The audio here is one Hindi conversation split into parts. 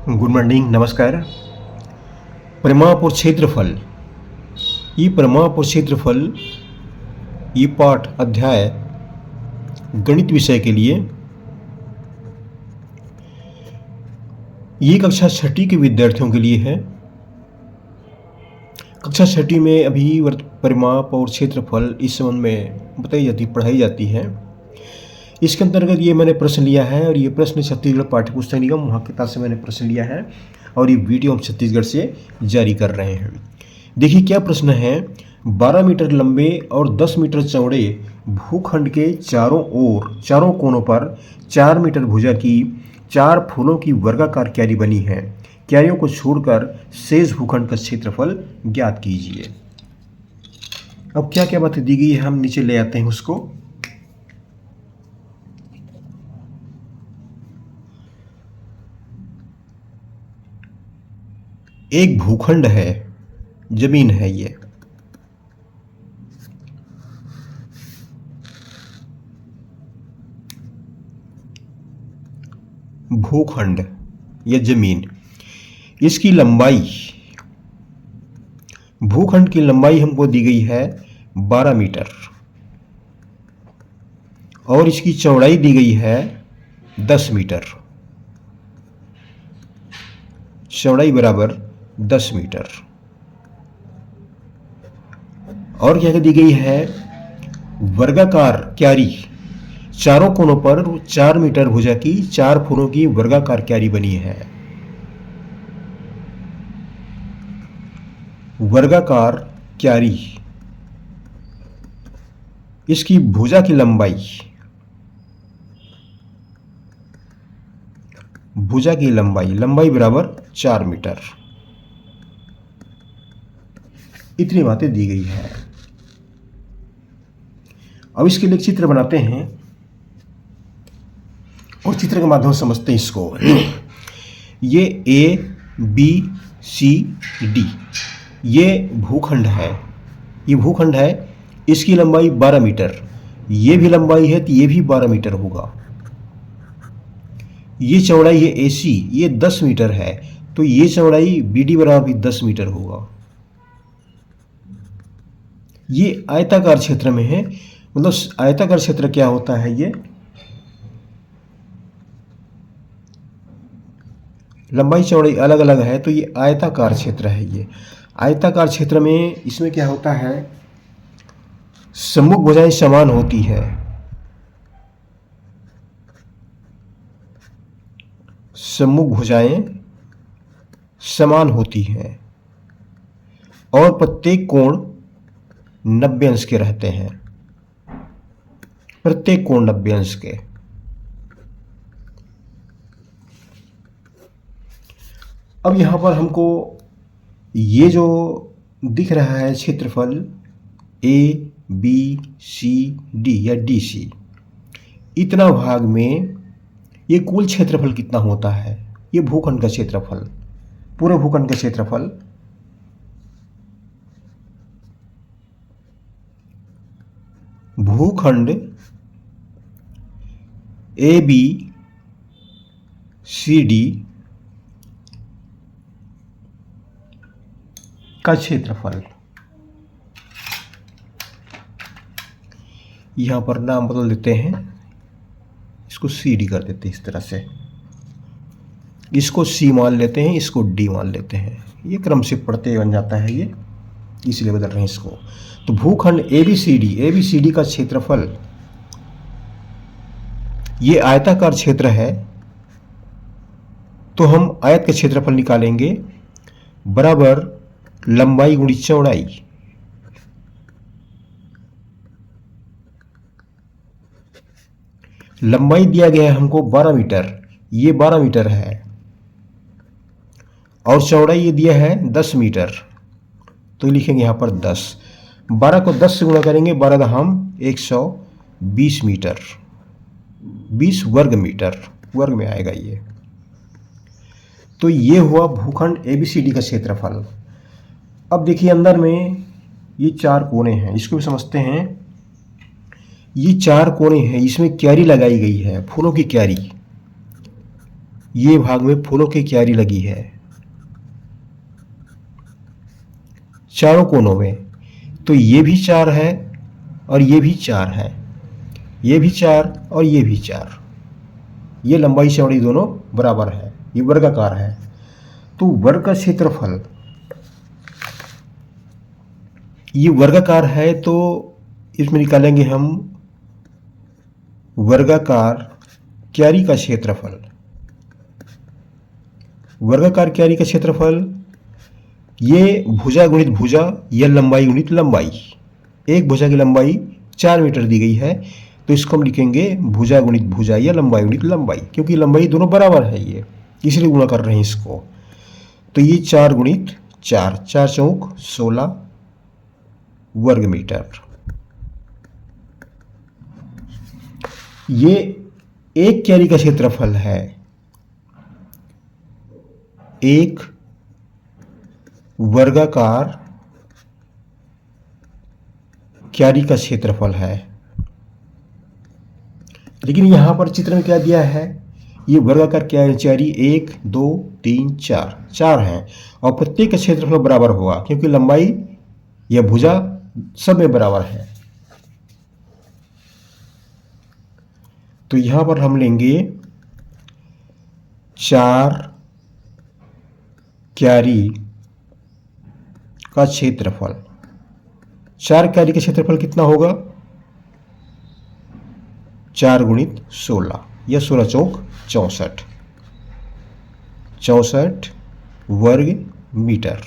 गुड मॉर्निंग, नमस्कार। परिमाप और क्षेत्रफल, ये परिमाप और क्षेत्रफल ये पाठ अध्याय गणित विषय के लिए ये कक्षा छठी के विद्यार्थियों के लिए है। कक्षा छठी में अभी परिमाप और क्षेत्रफल इस संबंध में पढ़ाई जाती है। इसके अंतर्गत ये मैंने प्रश्न लिया है और ये प्रश्न छत्तीसगढ़ पाठ्यपुस्तक निगम महाकिताब से मैंने प्रश्न लिया है और ये वीडियो हम छत्तीसगढ़ से जारी कर रहे हैं। देखिए क्या प्रश्न है। 12 मीटर लंबे और 10 मीटर चौड़े भूखंड के चारों कोनों पर 4 मीटर भुजा की 4 फूलों की वर्गाकार क्यारी बनी है। क्यारियों को छोड़कर शेष भूखंड का क्षेत्रफल ज्ञात कीजिए। अब क्या क्या बातें दी गई है, हम नीचे ले आते हैं उसको। एक भूखंड है, जमीन है ये। भूखंड या जमीन, इसकी लंबाई, भूखंड की लंबाई हमको दी गई है 12 मीटर और इसकी चौड़ाई दी गई है 10 मीटर। चौड़ाई बराबर 10 मीटर। और क्या दी गई है, वर्गाकार क्यारी, चारों कोनों पर 4 मीटर भुजा की 4 फूलों की वर्गाकार क्यारी बनी है। वर्गाकार क्यारी, इसकी भुजा की लंबाई, भुजा की लंबाई बराबर 4 मीटर। इतनी बातें दी गई है। अब इसके लिए चित्र बनाते हैं और चित्र के माध्यम से समझते हैं इसको। ये ABCD ये भूखंड है, ये भूखंड है। इसकी लंबाई 12 मीटर, ये भी लंबाई है तो ये भी 12 मीटर होगा। ये चौड़ाई है AC, ये 10 मीटर है तो ये चौड़ाई BD बराबर भी 10 मीटर होगा। ये आयताकार क्षेत्र में है, मतलब आयताकार क्षेत्र क्या होता है, ये लंबाई चौड़ाई अलग अलग है तो ये आयताकार क्षेत्र है। ये आयताकार क्षेत्र में इसमें क्या होता है, सम्मुख भुजाएं समान होती है, सम्मुख भुजाएं समान होती हैं और प्रत्येक कोण 90 अंश के रहते हैं, प्रत्येक कोण 90 अंश के। अब यहां पर हमको ये जो दिख रहा है क्षेत्रफल ABCD या DC, इतना भाग में ये कुल क्षेत्रफल कितना होता है, ये भूखंड का क्षेत्रफल, पूरे भूखंड का क्षेत्रफल भूखंड ABCD का क्षेत्रफल, यहां पर नाम बदल देते हैं, इसको CD कर देते हैं इस तरह से, इसको C मान लेते हैं, इसको D मान लेते हैं। ये क्रम से पढ़ते बन जाता है, ये इसलिए बदल रहे हैं इसको। तो भूखंड ABCD का क्षेत्रफल, ये आयताकार क्षेत्र है तो हम आयत का क्षेत्रफल निकालेंगे बराबर लंबाई गुणी चौड़ाई। लंबाई दिया गया है हमको 12 मीटर, ये 12 मीटर है और चौड़ाई ये दिया है 10 मीटर तो लिखेंगे यहाँ पर 10। 12 को 10 से गुणा करेंगे, 12 हम 120 मीटर, 20 वर्ग मीटर, वर्ग में आएगा ये। तो ये हुआ भूखंड ABCD का क्षेत्रफल। अब देखिए अंदर में ये 4 कोने हैं, इसको भी समझते हैं। ये 4 कोने हैं, इसमें क्यारी लगाई गई है, फूलों की क्यारी। ये भाग में फूलों की क्यारी लगी है चारों कोनों में, तो ये भी 4 है और ये भी 4 है, ये भी 4 और ये भी 4। ये लंबाई चौड़ाई दोनों बराबर है, ये वर्गाकार है। तो वर्ग का क्षेत्रफल ये वर्गाकार है, तो इसमें निकालेंगे हम वर्गाकार क्यारी का क्षेत्रफल। वर्गाकार क्यारी का क्षेत्रफल ये भुजा गुणित भुजा या लंबाई गुणित लंबाई। एक भुजा की लंबाई 4 मीटर दी गई है, तो इसको हम लिखेंगे भुजा गुणित भुजा या लंबाई गुणित लंबाई, क्योंकि लंबाई दोनों बराबर है ये, इसलिए गुणा कर रहे हैं इसको। तो ये 4 गुणित 4, 4 चौक 16 वर्ग मीटर। ये एक क्यारी का क्षेत्रफल है, एक वर्गाकार क्यारी का क्षेत्रफल है। लेकिन यहां पर चित्र में क्या दिया है, ये वर्गाकार क्यारी 1 2 3 4 है, और प्रत्येक का क्षेत्रफल बराबर होगा, क्योंकि लंबाई या भुजा सब में बराबर है। तो यहां पर हम लेंगे 4 क्यारी का क्षेत्रफल। 4 क्यारी का क्षेत्रफल कितना होगा, 4 गुणित 16 या 16 चौक 64, 64 वर्ग मीटर।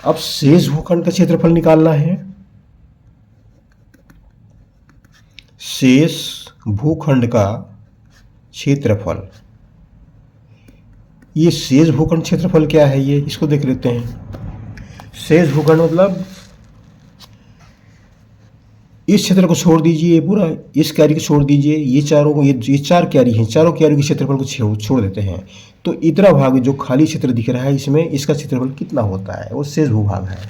अब शेष भूखंड का क्षेत्रफल निकालना है। शेष भूखंड का क्षेत्रफल, ये शेष भूखंड क्षेत्रफल क्या है, ये इसको देख लेते हैं। शेष भूखंड मतलब इस क्षेत्र को छोड़ दीजिए, पूरा इस क्यारी को छोड़ दीजिए, ये चारों को, ये 4 क्यारी हैं, चारों क्यारी के क्षेत्रफल को छोड़ देते हैं, तो इतना भाग जो खाली क्षेत्र दिख रहा है इसमें, इसका क्षेत्रफल कितना होता है, वो शेष भूभाग है।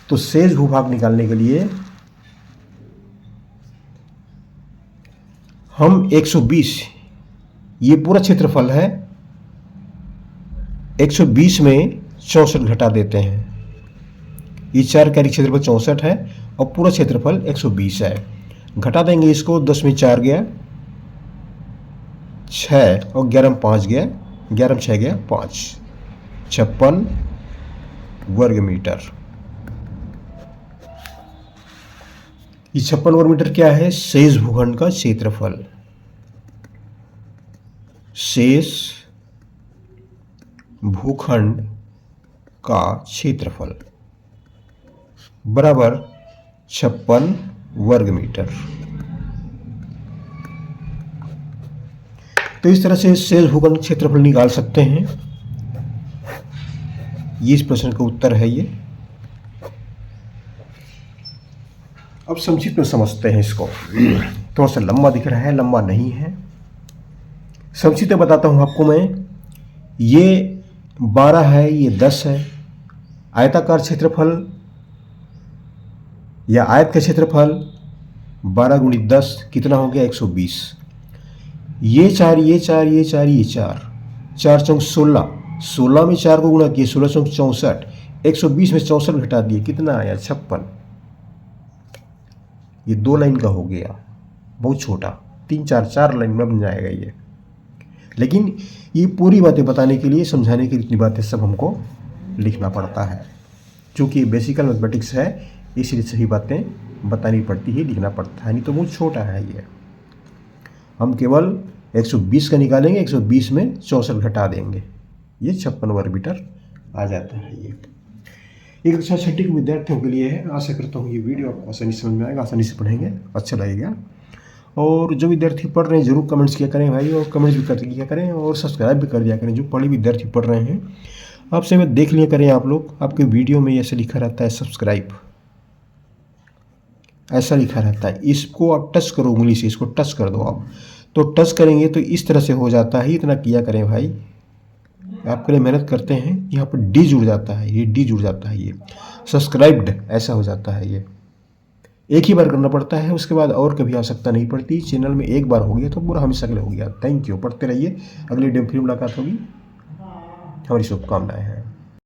तो शेष भूभाग निकालने के लिए हम 120, ये पूरा क्षेत्रफल है, 120 में 64 घटा देते हैं। ये 4 क्यारी क्षेत्रफल 64 है और पूरा क्षेत्रफल 120 है। घटा देंगे इसको, 10 में 4 गया 6 और 11 में 5 गया, 11 में 6 गया 5, 56 वर्ग मीटर। ये 56 वर्ग मीटर क्या है, शेष भूखंड का क्षेत्रफल। शेष भूखंड का क्षेत्रफल बराबर 56 वर्ग मीटर। तो इस तरह से शेष भूखंड क्षेत्रफल निकाल सकते हैं। ये इस प्रश्न का उत्तर है ये। अब संक्षिप्त में समझते हैं इसको। थोड़ा सा लंबा दिख रहा है, लंबा नहीं है। संक्षिप्त में बताता हूं आपको मैं। ये 12 है, ये 10 है। आयताकार क्षेत्रफल या आयत का क्षेत्रफल 12 गुणित 10 कितना हो गया, 120। ये 4, ये 4, ये 4, ये 4, 4 चौक 16, 16 में 4 को गुणा किए, 16 चौक 64, 120 में 64 घटा दिए, कितना आया, 56। ये 2 लाइन का हो गया, बहुत छोटा, 3-4 लाइन में बन जाएगा ये। लेकिन ये पूरी बातें बताने के लिए, समझाने के लिए इतनी बातें सब हमको लिखना पड़ता है, क्योंकि बेसिकल मैथमेटिक्स है, इसलिए सही बातें बतानी पड़ती है, लिखना पड़ता है, नहीं तो बहुत छोटा है ये। हम केवल 120 का निकालेंगे, 120 में 64 घटा देंगे, ये 56 वर्ग मीटर आ जाता है ये। एक कक्षा 6 के विद्यार्थियों के लिए है। आशा करता हूँ ये वीडियो आपको आसानी से समझ में आएगा, आसानी से पढ़ेंगे, अच्छा लगेगा। और जो विद्यार्थी पढ़ रहे हैं ज़रूर कमेंट्स किया करें भाई, और कमेंट्स भी कर दिया करें और सब्सक्राइब भी कर दिया करें। जो पढ़े विद्यार्थी पढ़ रहे हैं आपसे मैं देख लिया करें आप लोग, आपके वीडियो में ऐसे लिखा रहता है सब्सक्राइब, ऐसा लिखा रहता है। इसको आप टच करो उंगली से, इसको टच कर दो आप, तो टच करेंगे तो इस तरह से हो जाता है। इतना किया करें भाई, आपके लिए मेहनत करते हैं। यहाँ पर डी जुड़ जाता है, ये डी जुड़ जाता है, ये सब्सक्राइब्ड ऐसा हो जाता है ये। एक ही बार करना पड़ता है, उसके बाद और कभी आवश्यकता नहीं पड़ती। चैनल में एक बार हो गया तो पूरा हमेशा के लिए हो गया। थैंक यू, पढ़ते रहिए। अगली वीडियो में फिर मुलाकात होगी। हमारी शुभकामनाएं हैं।